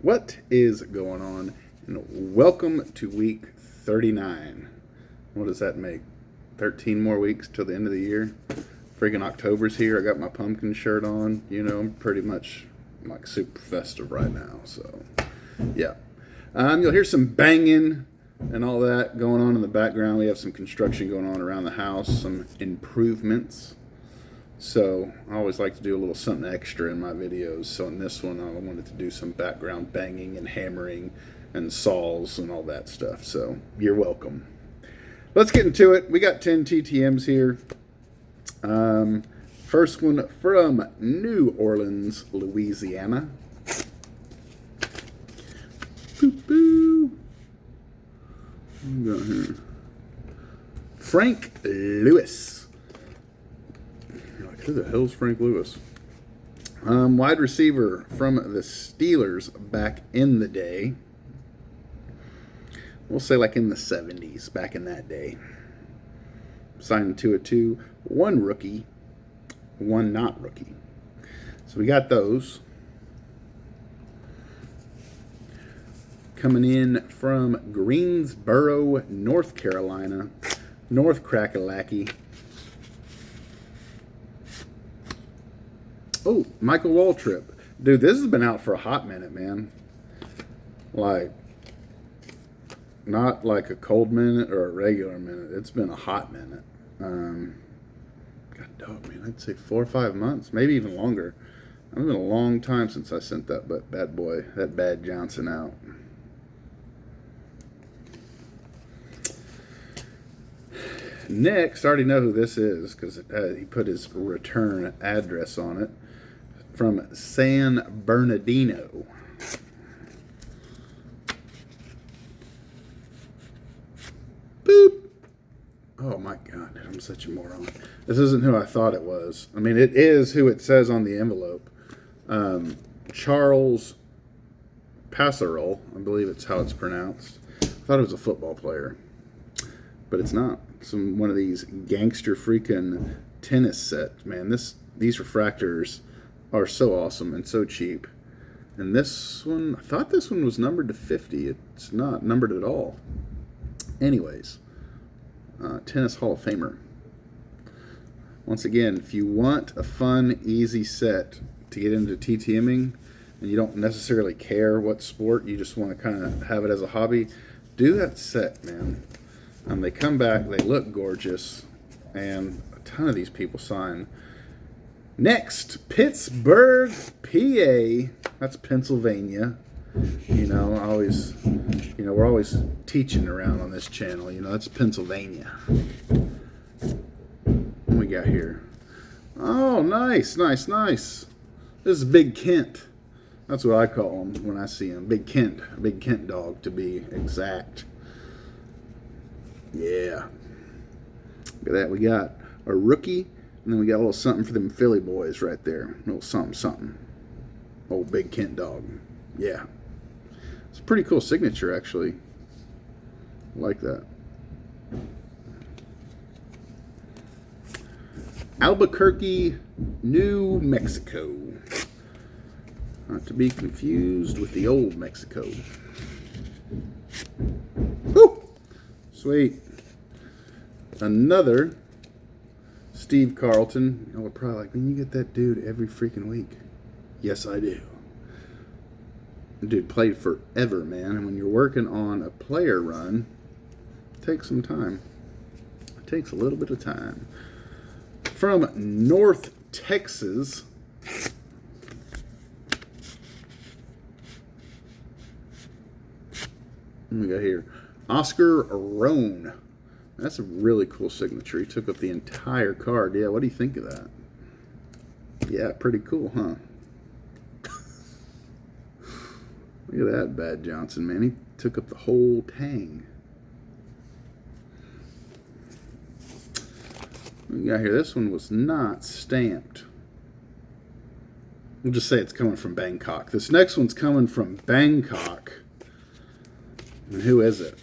What is going on? And welcome to week 39. What does that make? 13 more weeks till the end of the year. Freaking October's here. I got my pumpkin shirt on. You know, I'm pretty much like super festive right now. So, yeah. You'll hear some banging and all that going on in the background. We have some construction going on around the house, some improvements. So I always like to do a little something extra in my videos. So in this one, I wanted to do some background banging and hammering and saws and all that stuff. So you're welcome. Let's get into it. We got 10 TTMs here. First one from New Orleans, Louisiana. Boop, boo. What we got here? Frank Lewis. Who the hell's Frank Lewis? Wide receiver from the Steelers back in the day. We'll say like in the 70s, back in that day. Signed 2-2, one rookie, one not rookie. So we got those. Coming in from Greensboro, North Carolina, North Crackalacky. Oh, Michael Waltrip. Dude, this has been out for a hot minute, man. Like, not like a cold minute or a regular minute. It's been a hot minute. God dog, man, I'd say 4 or 5 months, maybe even longer. It's been a long time since I sent that bad boy, that bad Johnson out. Next, I already know who this is because he put his return address on it. From San Bernardino. Boop. Oh my God, dude, I'm such a moron. This isn't who I thought it was. I mean, it is who it says on the envelope. Charles Passerell, I believe it's how it's pronounced. I thought it was a football player, but it's not. One of these gangster freaking tennis sets, man. These refractors are so awesome and so cheap. And this one, I thought this one was numbered to 50. It's not numbered at all. Anyways, Tennis Hall of Famer. Once again, if you want a fun, easy set to get into TTMing, and you don't necessarily care what sport, you just want to kind of have it as a hobby, do that set, man. They come back, they look gorgeous, and a ton of these people sign. Next, Pittsburgh, PA. That's Pennsylvania. You know, we're always teaching around on this channel. You know, that's Pennsylvania. What we got here? Oh, nice, nice, nice. This is Big Kent. That's what I call him when I see him. Big Kent dog to be exact. Yeah. Look at that. We got a rookie. And then we got a little something for them Philly boys right there. A little something, something. Old Big Kent dog. Yeah. It's a pretty cool signature, actually. I like that. Albuquerque, New Mexico. Not to be confused with the old Mexico. Woo! Sweet. Another Steve Carlton. Y'all are probably like, man, you get that dude every freaking week. Yes, I do. Dude played forever, man. And when you're working on a player run, it takes some time. It takes a little bit of time. From North Texas. What we got here? Oscar Rohn. That's a really cool signature. He took up the entire card. Yeah, what do you think of that? Yeah, pretty cool, huh? Look at that bad Johnson, man. He took up the whole tang. What we got here? This one was not stamped. We'll just say it's coming from Bangkok. This next one's coming from Bangkok. And who is it?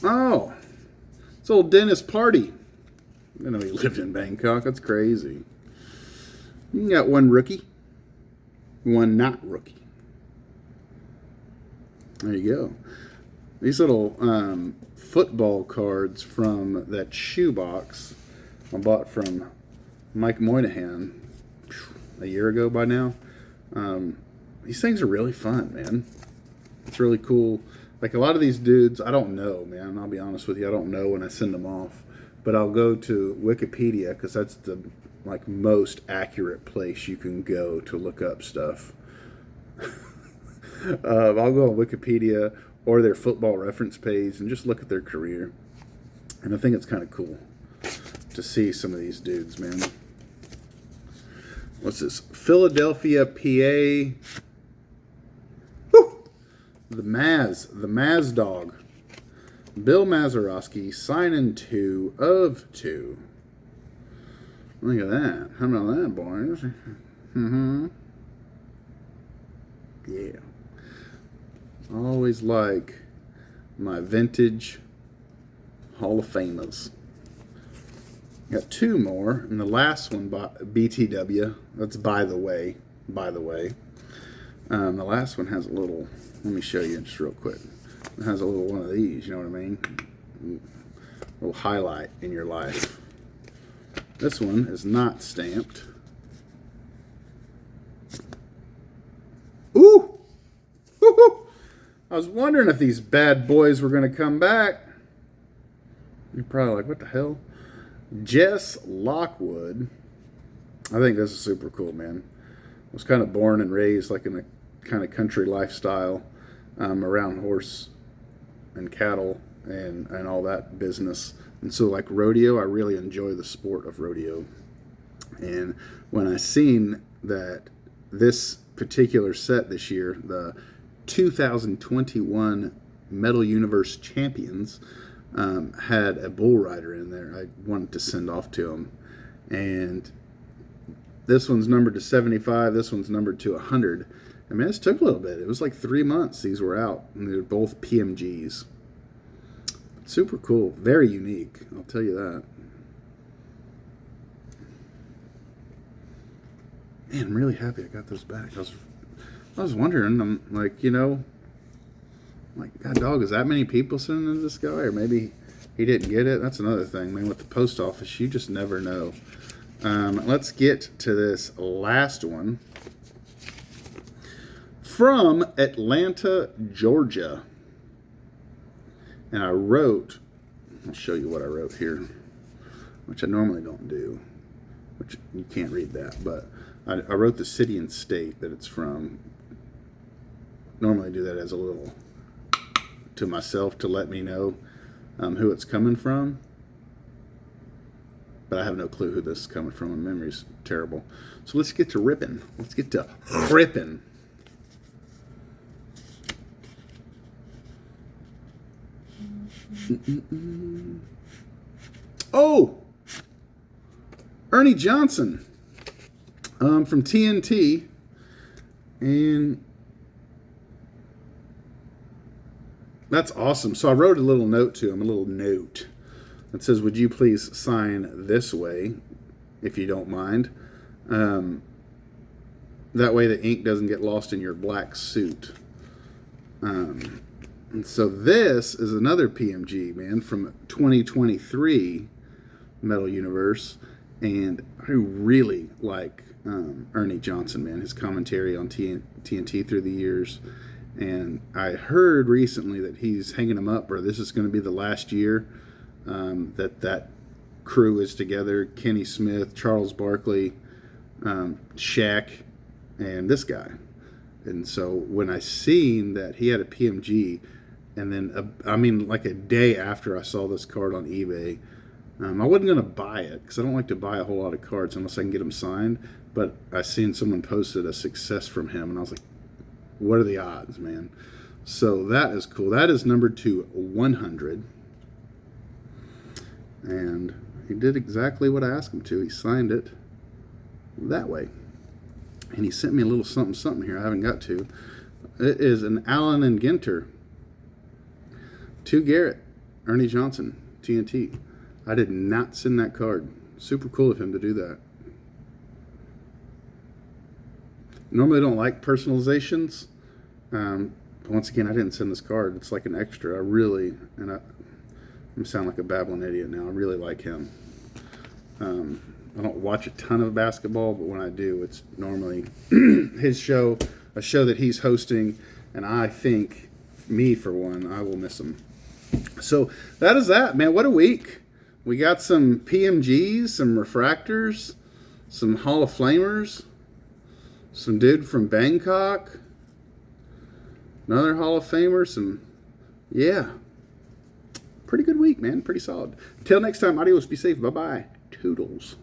Oh, it's old Dennis Party. I know he lived in Bangkok. That's crazy. You got one rookie. one not rookie. There you go. These little football cards from that shoebox I bought from Mike Moynihan a year ago by now. These things are really fun, man. It's really cool. Like a lot of these dudes, I don't know, man. I'll be honest with you. I don't know when I send them off. But I'll go to Wikipedia because that's the most accurate place you can go to look up stuff. I'll go on Wikipedia or their football reference page and just look at their career. And I think it's kind of cool to see some of these dudes, man. What's this? Philadelphia, PA. Woo! The Maz dog. Bill Mazeroski, signing 2 of 2. Look at that. How about that, boys? Yeah. Always like my vintage Hall of Famers. Got 2 more, and the last one by BTW. That's by the way. The last one has a little. Let me show you just real quick. It has a little one of these. You know what I mean? A little highlight in your life. This one is not stamped. Ooh! Woo-hoo! I was wondering if these bad boys were going to come back. You're probably like, what the hell? Jess Lockwood. I think this is super cool, man. I was kind of born and raised like in a kind of country lifestyle around horse and cattle and all that business. And so like rodeo, I really enjoy the sport of rodeo. And when I seen that this particular set this year, the 2021 Metal Universe Champions, had a bull rider in there, I wanted to send off to him. And this one's numbered to 75, this one's numbered to 100. I mean, this took a little bit. It was like 3 months these were out, and they're both PMGs. Super cool. Very unique, I'll tell you that. Man, I'm really happy I got those back. I was wondering, I'm like, you know, like, God dog, is that many people sending this guy? Or maybe he didn't get it? That's another thing, man. With the post office, you just never know. Let's get to this last one. From Atlanta, Georgia. And I wrote, I'll show you what I wrote here, which I normally don't do, which you can't read that, but I wrote the city and state that it's from. Normally do that as a little to myself to let me know who it's coming from. But I have no clue who this is coming from. My memory's terrible. So let's get to ripping. Let's get to ripping. Oh! Ernie Johnson from TNT. And that's awesome. So I wrote a little note to him, a little note that says, would you please sign this way, if you don't mind. That way the ink doesn't get lost in your black suit. And so this is another PMG, man, from 2023 Metal Universe. And I really like Ernie Johnson, man, his commentary on TNT through the years. And I heard recently that he's hanging them up, or this is going to be the last year that crew is together. Kenny Smith, Charles Barkley, Shaq, and this guy. And so when I seen that he had a PMG, and then, like a day after I saw this card on eBay, I wasn't going to buy it because I don't like to buy a whole lot of cards unless I can get them signed. But I seen someone posted a success from him, and I was like, what are the odds, man? So that is cool. That is numbered to 100. And he did exactly what I asked him to. He signed it that way. And he sent me a little something here I haven't got to. It is an Allen and Ginter to Garrett, Ernie Johnson, TNT. I did not send that card. Super cool of him to do that. Normally don't like personalizations. But once again, I didn't send this card. It's like an extra. I really, and I'm sound like a babbling idiot now. I really like him. I don't watch a ton of basketball, but when I do, it's normally his show, a show that he's hosting, and I think, me for one, I will miss him. So that is that, man. What a week. We got some PMGs, some refractors, some Hall of Flamers, some dude from Bangkok, another Hall of Famer, yeah. Pretty good week, man. Pretty solid. Till next time, adios, be safe, bye-bye. Toodles.